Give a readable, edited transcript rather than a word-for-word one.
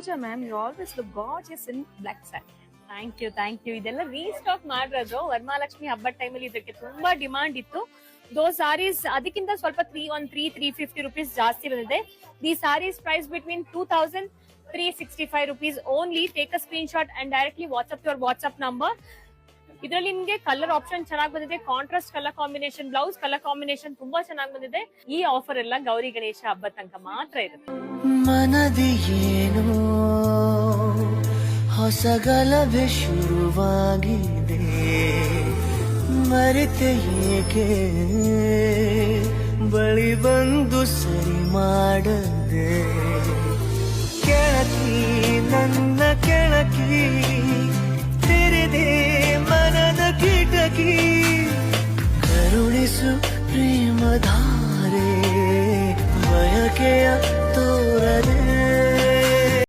Pooja ma'am, you always look gorgeous in black satin. Thank you ಇದೆಲ್ಲ restock ಮಾಡಿರೋದು ವರಮಹಾಲಕ್ಷ್ಮಿ ಹಬ್ಬದ ಟೈಮಲ್ಲಿ ಇದಕ್ಕೆ ತುಂಬಾ ಡಿಮಾಂಡ್ ಇತ್ತು. ದೋ ಸಾರೀಸ್ ಅದಕ್ಕಿಂತ ಸ್ವಲ್ಪ 350 rupees ಜಾಸ್ತಿ ಬಂದಿದೆ. The sarees price between 2365 rupees only. Take a screenshot and directly WhatsApp your WhatsApp number. ಇದರಲ್ಲಿ ನಿಮ್ಗೆ ಕಲರ್ ಆಪ್ಷನ್ ಚೆನ್ನಾಗಿ ಬಂದಿದೆ. Contrast colour combination blouse colour combination ತುಂಬಾ ಚೆನ್ನಾಗಿ ಬಂದಿದೆ. ಈ ಆಫರ್ ಎಲ್ಲ ಗೌರಿ ಗಣೇಶ ಹಬ್ಬ ತನಕ ಮಾತ್ರ ಇರುತ್ತೆ. ಮನದಿಯೇನೋ ಹೊಸ ಗಲಭೆ ಶುರುವಾಗಿದೆ, ಮರೆತೆ ಏಕೆ ಬಳಿ ಬಂದು ಸರಿ ಮಾಡದೆ. ಕೆಳಕಿ ನನ್ನ ಕೆಳಕಿ ತೆರೆದೆ ಮನದ ಕಿಟಕಿ, ಕರುಣಿಸು ಪ್ರೇಮಧಾರೆ ಬಯಕೆಯ ತೋರದೆ.